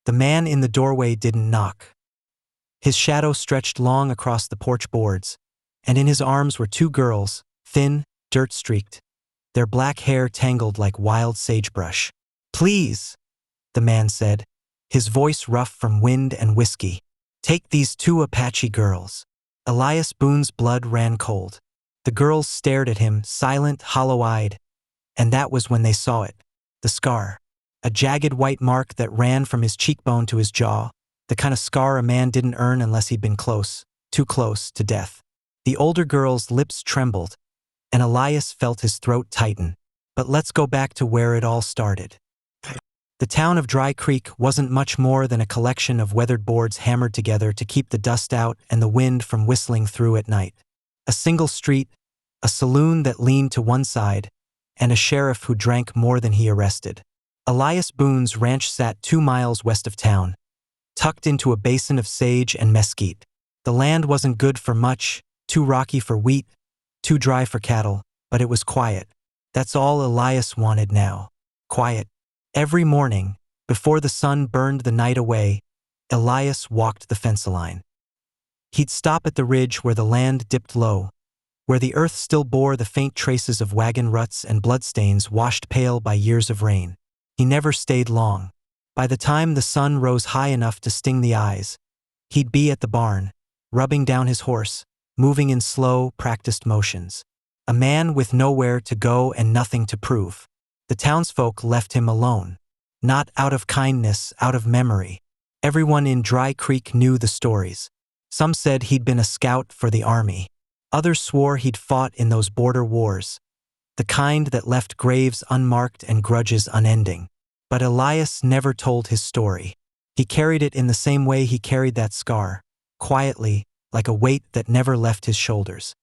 The man in the doorway didn't knock. His shadow stretched long across the porch boards, and in his arms were two girls, thin, dirt-streaked, their black hair tangled like wild sagebrush. "Please," the man said, his voice rough from wind and whiskey. "Take these two Apache girls." Elias Boone's blood ran cold. The girls stared at him, silent, hollow-eyed, and that was when they saw it. The scar. A jagged white mark that ran from his cheekbone to his jaw, the kind of scar a man didn't earn unless he'd been close, too close, to death. The older girl's lips trembled, and Elias felt his throat tighten. But let's go back to where it all started. The town of Dry Creek wasn't much more than a collection of weathered boards hammered together to keep the dust out and the wind from whistling through at night. A single street, a saloon that leaned to one side, and a sheriff who drank more than he arrested. Elias Boone's ranch sat 2 miles west of town, tucked into a basin of sage and mesquite. The land wasn't good for much, too rocky for wheat, too dry for cattle, but it was quiet. That's all Elias wanted now. Quiet. Every morning, before the sun burned the night away, Elias walked the fence line. He'd stop at the ridge where the land dipped low, where the earth still bore the faint traces of wagon ruts and bloodstains washed pale by years of rain. He never stayed long. By the time the sun rose high enough to sting the eyes, he'd be at the barn, rubbing down his horse, moving in slow, practiced motions. A man with nowhere to go and nothing to prove. The townsfolk left him alone. Not out of kindness, out of memory. Everyone in Dry Creek knew the stories. Some said he'd been a scout for the army. Others swore he'd fought in those border wars, the kind that left graves unmarked and grudges unending. But Elias never told his story. He carried it in the same way he carried that scar, quietly, like a weight that never left his shoulders.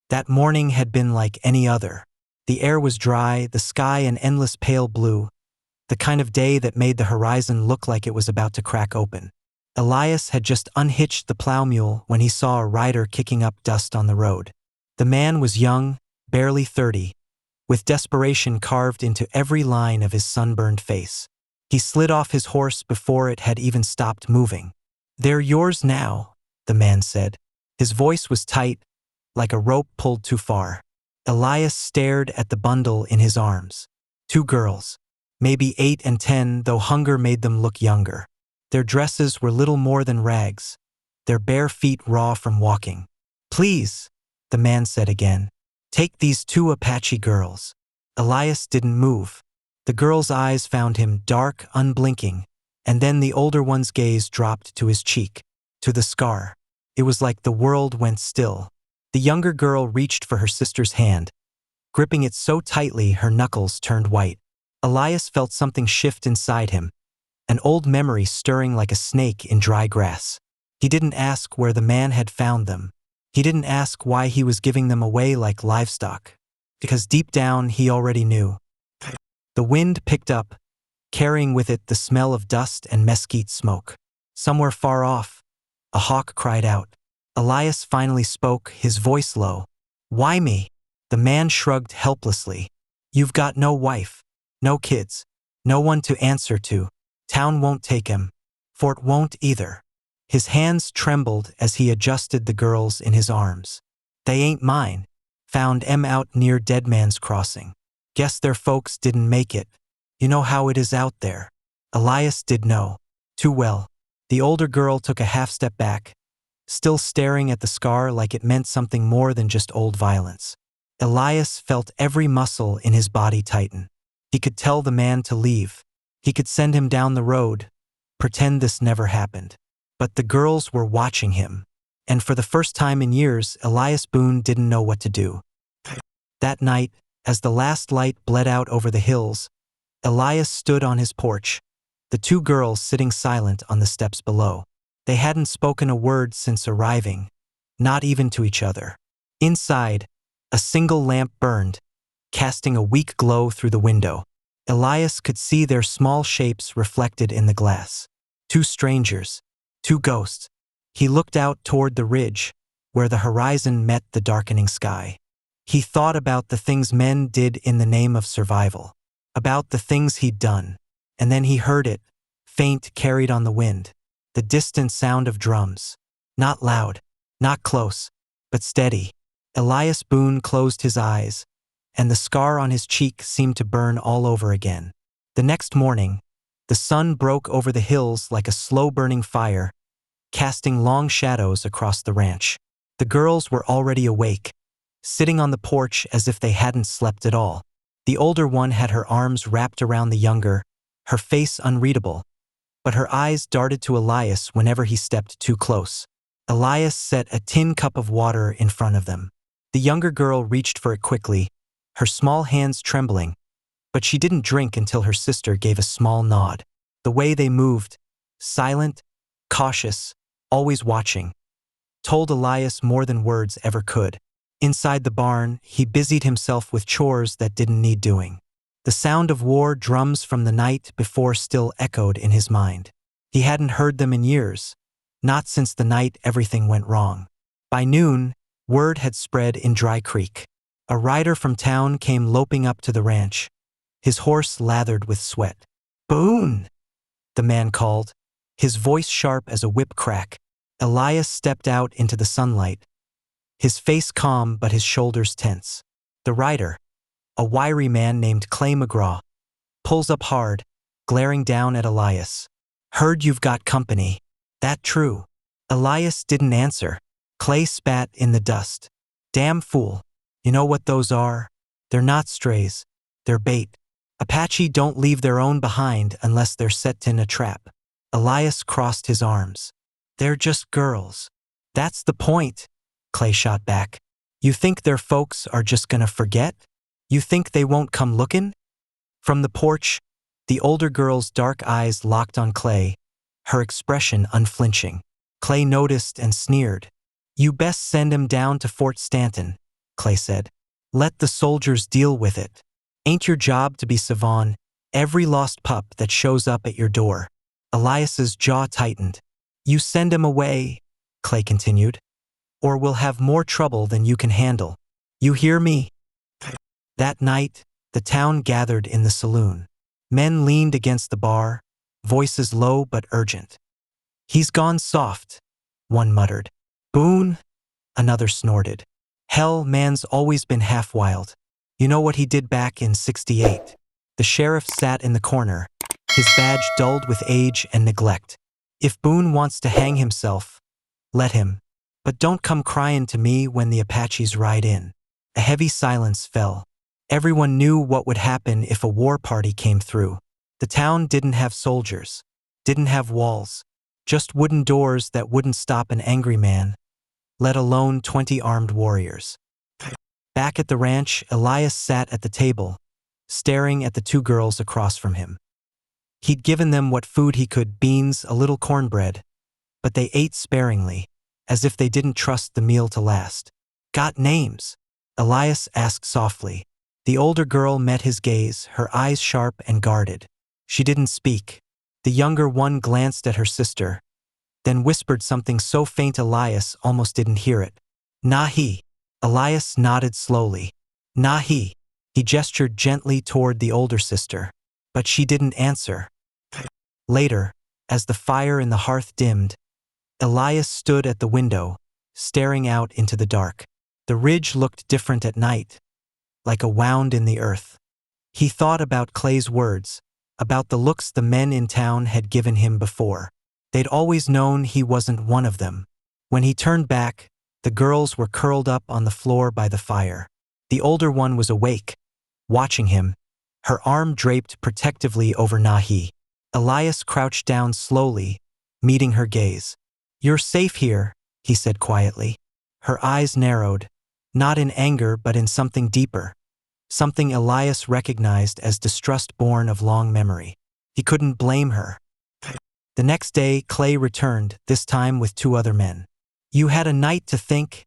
That morning had been like any other. The air was dry, the sky an endless pale blue, the kind of day that made the horizon look like it was about to crack open. Elias had just unhitched the plow mule when he saw a rider kicking up dust on the road. The man was young, barely 30, with desperation carved into every line of his sunburned face. He slid off his horse before it had even stopped moving. "They're yours now," the man said. His voice was tight, like a rope pulled too far. Elias stared at the bundle in his arms. 2 girls, maybe 8 and 10, though hunger made them look younger. Their dresses were little more than rags, their bare feet raw from walking. "Please," the man said again, "take these 2 Apache girls." Elias didn't move. The girl's eyes found him, dark, unblinking, and then the older one's gaze dropped to his cheek, to the scar. It was like the world went still. The younger girl reached for her sister's hand, gripping it so tightly her knuckles turned white. Elias felt something shift inside him, an old memory stirring like a snake in dry grass. He didn't ask where the man had found them. He didn't ask why he was giving them away like livestock, because deep down he already knew. The wind picked up, carrying with it the smell of dust and mesquite smoke. Somewhere far off, a hawk cried out. Elias finally spoke, his voice low. "Why me?" The man shrugged helplessly. "You've got no wife, no kids, no one to answer to. Town won't take him. Fort won't either." His hands trembled as he adjusted the girls in his arms. "They ain't mine. Found 'em out near Dead Man's Crossing. Guess their folks didn't make it. You know how it is out there." Elias did know. Too well. The older girl took a half step back, still staring at the scar like it meant something more than just old violence. Elias felt every muscle in his body tighten. He could tell the man to leave. He could send him down the road, pretend this never happened. But the girls were watching him, and for the first time in years, Elias Boone didn't know what to do. That night, as the last light bled out over the hills, Elias stood on his porch, the 2 girls sitting silent on the steps below. They hadn't spoken a word since arriving, not even to each other. Inside, a single lamp burned, casting a weak glow through the window. Elias could see their small shapes reflected in the glass. 2 strangers, 2 ghosts. He looked out toward the ridge, where the horizon met the darkening sky. He thought about the things men did in the name of survival, about the things he'd done, and then he heard it, faint, carried on the wind. The distant sound of drums. Not loud, not close, but steady. Elias Boone closed his eyes, and the scar on his cheek seemed to burn all over again. The next morning, the sun broke over the hills like a slow-burning fire, casting long shadows across the ranch. The girls were already awake, sitting on the porch as if they hadn't slept at all. The older one had her arms wrapped around the younger, her face unreadable, but her eyes darted to Elias whenever he stepped too close. Elias set a tin cup of water in front of them. The younger girl reached for it quickly, her small hands trembling, but she didn't drink until her sister gave a small nod. The way they moved, silent, cautious, always watching, told Elias more than words ever could. Inside the barn, he busied himself with chores that didn't need doing. The sound of war drums from the night before still echoed in his mind. He hadn't heard them in years, not since the night everything went wrong. By noon, word had spread in Dry Creek. A rider from town came loping up to the ranch, his horse lathered with sweat. "Boone!" the man called, his voice sharp as a whip crack. Elias stepped out into the sunlight, his face calm but his shoulders tense. The rider, a wiry man named Clay McGraw, pulls up hard, glaring down at Elias. "Heard you've got company. That true?" Elias didn't answer. Clay spat in the dust. "Damn fool. You know what those are? They're not strays. They're bait. Apache don't leave their own behind unless they're set in a trap." Elias crossed his arms. "They're just girls." "That's the point," Clay shot back. "You think their folks are just gonna forget? You think they won't come lookin'?" From the porch, the older girl's dark eyes locked on Clay, her expression unflinching. Clay noticed and sneered. "You best send him down to Fort Stanton," Clay said. "Let the soldiers deal with it. Ain't your job to be savon every lost pup that shows up at your door." Elias's jaw tightened. "You send him away," Clay continued, "or we'll have more trouble than you can handle. You hear me?" That night, the town gathered in the saloon. Men leaned against the bar, voices low but urgent. "He's gone soft," one muttered. "Boone," another snorted. "Hell, man's always been half wild. You know what he did back in '68. The sheriff sat in the corner, his badge dulled with age and neglect. "If Boone wants to hang himself, let him. But don't come crying to me when the Apaches ride in." A heavy silence fell. Everyone knew what would happen if a war party came through. The town didn't have soldiers, didn't have walls, just wooden doors that wouldn't stop an angry man, let alone 20 armed warriors. Back at the ranch, Elias sat at the table, staring at the two girls across from him. He'd given them what food he could, beans, a little cornbread, but they ate sparingly, as if they didn't trust the meal to last. "Got names?" Elias asked softly. The older girl met his gaze, her eyes sharp and guarded. She didn't speak. The younger one glanced at her sister, then whispered something so faint Elias almost didn't hear it. "Nahi." Elias nodded slowly. "Nahi." He gestured gently toward the older sister, but she didn't answer. Later, as the fire in the hearth dimmed, Elias stood at the window, staring out into the dark. The ridge looked different at night, like a wound in the earth. He thought about Clay's words, about the looks the men in town had given him before. They'd always known he wasn't one of them. When he turned back, the girls were curled up on the floor by the fire. The older one was awake, watching him, her arm draped protectively over Nahi. Elias crouched down slowly, meeting her gaze. "You're safe here," he said quietly. Her eyes narrowed, not in anger but in something deeper, something Elias recognized as distrust born of long memory. He couldn't blame her. The next day, Clay returned, this time with two other men. "You had a night to think,"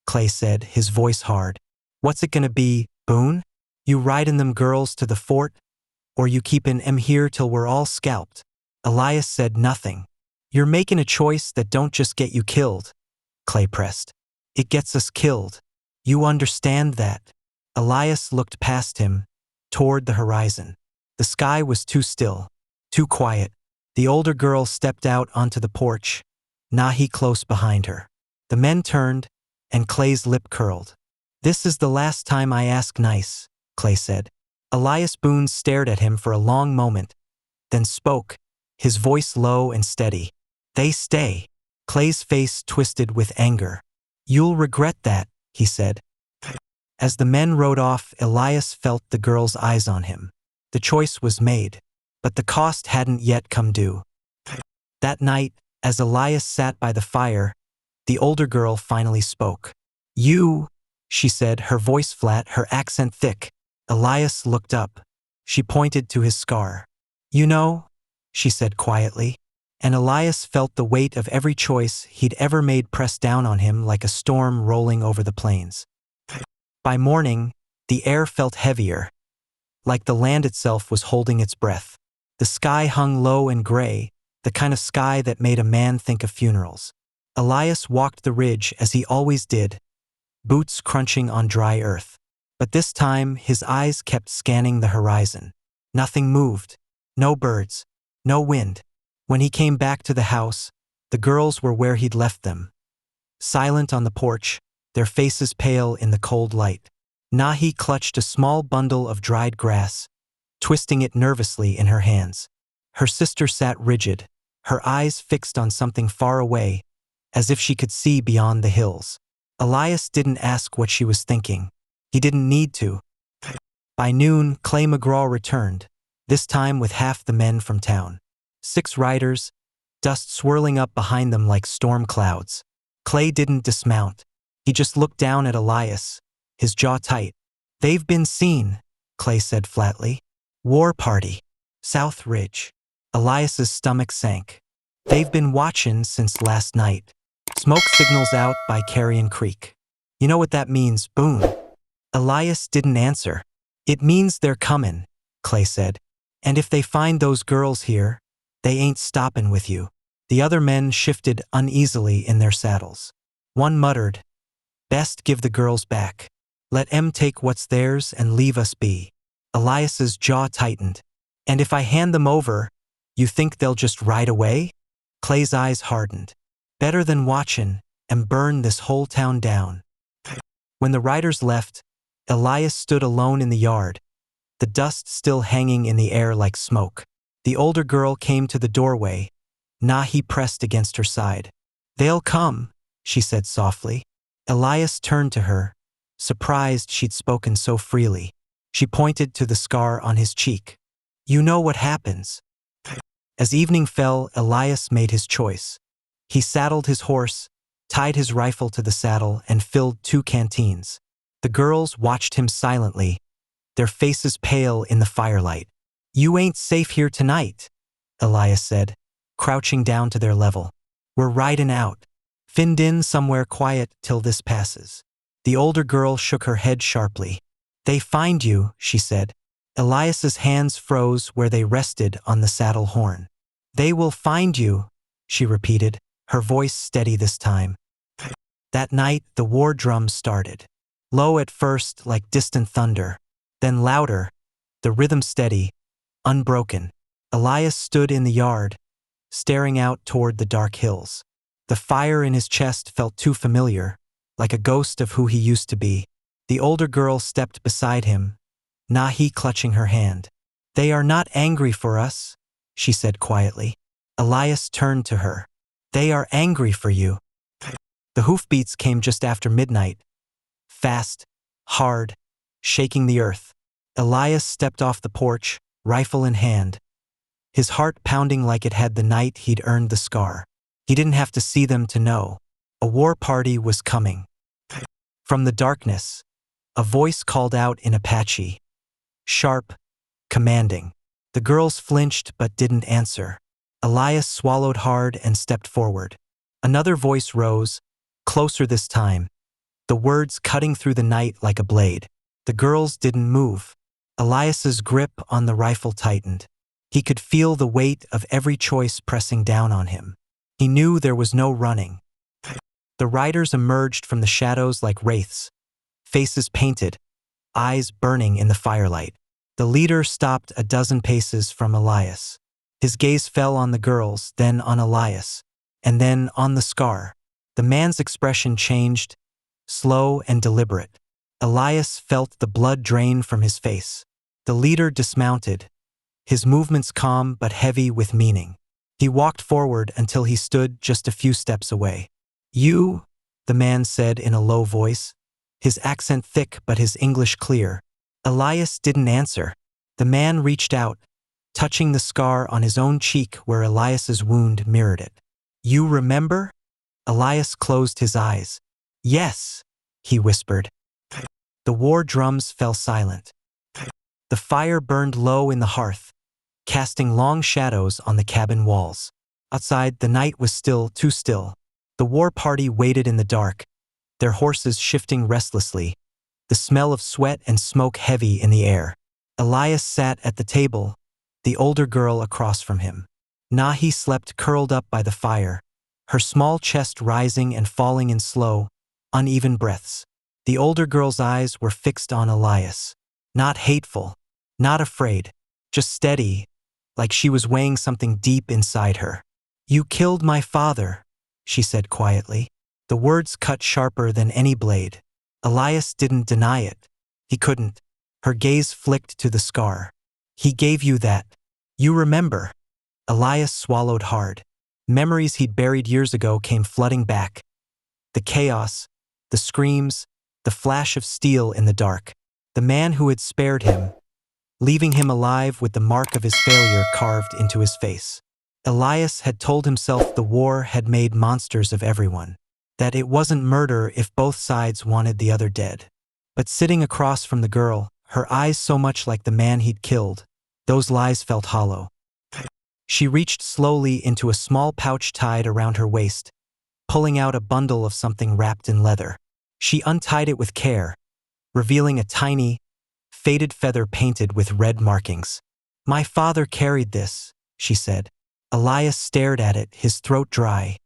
Clay said, his voice hard. "What's it gonna be, Boone? You riding them girls to the fort? Or you keepin' 'em here till we're all scalped?" Elias said nothing. "You're making a choice that don't just get you killed," Clay pressed. "It gets us killed. You understand that?" Elias looked past him, toward the horizon. The sky was too still, too quiet. The older girl stepped out onto the porch, Nahi close behind her. The men turned, and Clay's lip curled. "This is the last time I ask nice," Clay said. Elias Boone stared at him for a long moment, then spoke, his voice low and steady. "They stay." Clay's face twisted with anger. "You'll regret that," he said. As the men rode off, Elias felt the girl's eyes on him. The choice was made, but the cost hadn't yet come due. That night, as Elias sat by the fire, the older girl finally spoke. "You," she said, her voice flat, her accent thick. Elias looked up. She pointed to his scar. "You know," she said quietly, and Elias felt the weight of every choice he'd ever made press down on him like a storm rolling over the plains. By morning, the air felt heavier, like the land itself was holding its breath. The sky hung low and gray, the kind of sky that made a man think of funerals. Elias walked the ridge as he always did, boots crunching on dry earth. But this time, his eyes kept scanning the horizon. Nothing moved. No birds. No wind. When he came back to the house, the girls were where he'd left them. Silent on the porch, their faces pale in the cold light. Nahi clutched a small bundle of dried grass, twisting it nervously in her hands. Her sister sat rigid, her eyes fixed on something far away, as if she could see beyond the hills. Elias didn't ask what she was thinking. He didn't need to. By noon, Clay McGraw returned, this time with half the men from town. 6 riders, dust swirling up behind them like storm clouds. Clay didn't dismount. He just looked down at Elias, his jaw tight. "They've been seen," Clay said flatly. "War party. South Ridge." Elias's stomach sank. "They've been watching since last night. Smoke signals out by Carrion Creek. You know what that means, Boone?" Elias didn't answer. "It means they're comin'," Clay said. "And if they find those girls here, they ain't stoppin' with you." The other men shifted uneasily in their saddles. One muttered, "Best give the girls back. Let 'em take what's theirs and leave us be." Elias's jaw tightened. "And if I hand them over, you think they'll just ride away?" Clay's eyes hardened. "Better than watchin' and burn this whole town down." When the riders left, Elias stood alone in the yard, the dust still hanging in the air like smoke. The older girl came to the doorway. Nahi pressed against her side. "They'll come," she said softly. Elias turned to her, surprised she'd spoken so freely. She pointed to the scar on his cheek. "You know what happens." As evening fell, Elias made his choice. He saddled his horse, tied his rifle to the saddle, and filled 2 canteens. The girls watched him silently, their faces pale in the firelight. "You ain't safe here tonight," Elias said, crouching down to their level. "We're riding out. Finned in somewhere quiet till this passes." The older girl shook her head sharply. "They find you," she said. Elias's hands froze where they rested on the saddle horn. "They will find you," she repeated, her voice steady this time. That night, the war drums started. Low at first, like distant thunder, then louder, the rhythm steady, unbroken. Elias stood in the yard, staring out toward the dark hills. The fire in his chest felt too familiar, like a ghost of who he used to be. The older girl stepped beside him, Nahi clutching her hand. "They are not angry for us," she said quietly. Elias turned to her. "They are angry for you." The hoofbeats came just after midnight, fast, hard, shaking the earth. Elias stepped off the porch, rifle in hand, his heart pounding like it had the night he'd earned the scar. He didn't have to see them to know. A war party was coming. From the darkness, a voice called out in Apache, sharp, commanding. The girls flinched but didn't answer. Elias swallowed hard and stepped forward. Another voice rose, closer this time, the words cutting through the night like a blade. The girls didn't move. Elias's grip on the rifle tightened. He could feel the weight of every choice pressing down on him. He knew there was no running. The riders emerged from the shadows like wraiths, faces painted, eyes burning in the firelight. The leader stopped a dozen paces from Elias. His gaze fell on the girls, then on Elias, and then on the scar. The man's expression changed, slow and deliberate. Elias felt the blood drain from his face. The leader dismounted, his movements calm but heavy with meaning. He walked forward until he stood just a few steps away. "You?" the man said in a low voice, his accent thick but his English clear. Elias didn't answer. The man reached out, touching the scar on his own cheek where Elias's wound mirrored it. "You remember?" Elias closed his eyes. "Yes," he whispered. The war drums fell silent. The fire burned low in the hearth, casting long shadows on the cabin walls. Outside, the night was still, too still. The war party waited in the dark, their horses shifting restlessly, the smell of sweat and smoke heavy in the air. Elias sat at the table, the older girl across from him. Nahi slept curled up by the fire, her small chest rising and falling in slow, uneven breaths. The older girl's eyes were fixed on Elias. Not hateful, not afraid, just steady, like she was weighing something deep inside her. "You killed my father," she said quietly. The words cut sharper than any blade. Elias didn't deny it. He couldn't. Her gaze flicked to the scar. "He gave you that. You remember." Elias swallowed hard. Memories he'd buried years ago came flooding back. The chaos, the screams, the flash of steel in the dark. The man who had spared him, leaving him alive with the mark of his failure carved into his face. Elias had told himself the war had made monsters of everyone, that it wasn't murder if both sides wanted the other dead. But sitting across from the girl, her eyes so much like the man he'd killed, those lies felt hollow. She reached slowly into a small pouch tied around her waist, pulling out a bundle of something wrapped in leather. She untied it with care, revealing a tiny, faded feather painted with red markings. "My father carried this," she said. Elias stared at it, his throat dry.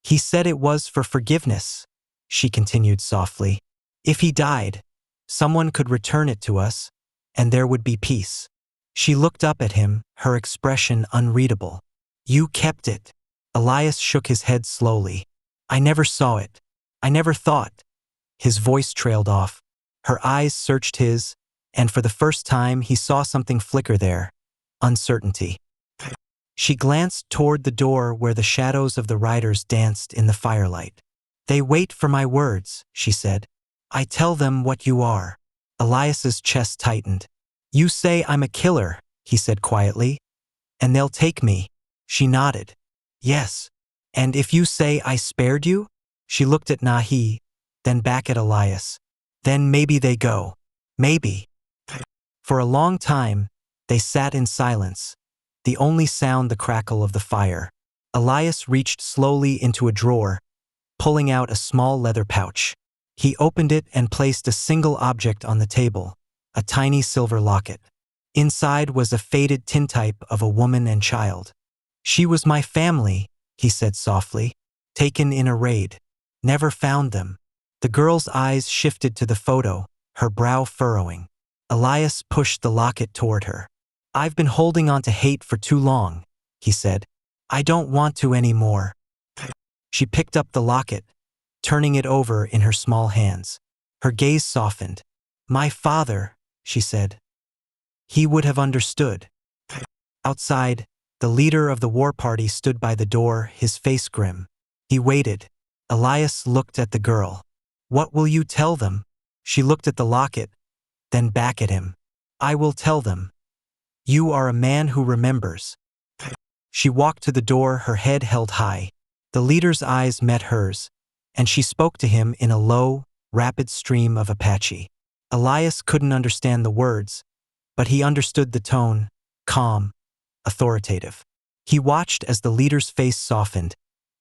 "He said it was for forgiveness," she continued softly. "If he died, someone could return it to us, and there would be peace." She looked up at him, her expression unreadable. "You kept it." Elias shook his head slowly. "I never saw it. I never thought." His voice trailed off. Her eyes searched his, and for the first time he saw something flicker there. Uncertainty. She glanced toward the door where the shadows of the riders danced in the firelight. "They wait for my words," she said. "I tell them what you are." Elias's chest tightened. "You say I'm a killer," he said quietly, "and they'll take me." She nodded. "Yes. And if you say I spared you?" She looked at Nahi, then back at Elias. "Then maybe they go. Maybe." For a long time, they sat in silence, the only sound the crackle of the fire. Elias reached slowly into a drawer, pulling out a small leather pouch. He opened it and placed a single object on the table, a tiny silver locket. Inside was a faded tintype of a woman and child. "She was my family," he said softly, "taken in a raid. Never found them." The girl's eyes shifted to the photo, her brow furrowing. Elias pushed the locket toward her. "I've been holding on to hate for too long," he said. "I don't want to anymore." She picked up the locket, turning it over in her small hands. Her gaze softened. "My father," she said. "He would have understood." Outside, the leader of the war party stood by the door, his face grim. He waited. Elias looked at the girl. "What will you tell them?" She looked at the locket, then back at him. "I will tell them. You are a man who remembers." She walked to the door, her head held high. The leader's eyes met hers, and she spoke to him in a low, rapid stream of Apache. Elias couldn't understand the words, but he understood the tone, calm, authoritative. He watched as the leader's face softened,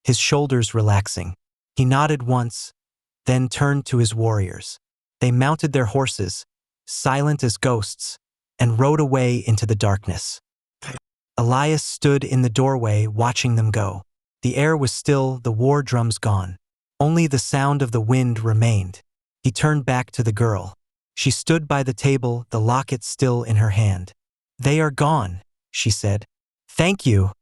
his shoulders relaxing. He nodded once, then turned to his warriors. They mounted their horses, silent as ghosts, and rode away into the darkness. Elias stood in the doorway watching them go. The air was still, the war drums gone. Only the sound of the wind remained. He turned back to the girl. She stood by the table, the locket still in her hand. "They are gone," she said. Thank you,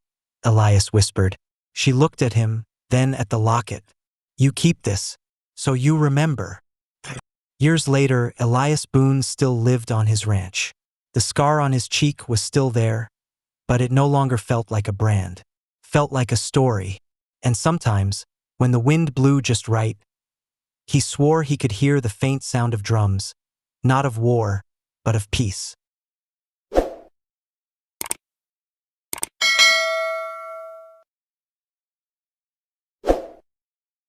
Elias whispered. She looked at him, then at the locket. You keep this, so you remember. Years later, Elias Boone still lived on his ranch. The scar on his cheek was still there, but it no longer felt like a brand. Felt like a story. And sometimes, when the wind blew just right, he swore he could hear the faint sound of drums, not of war, but of peace.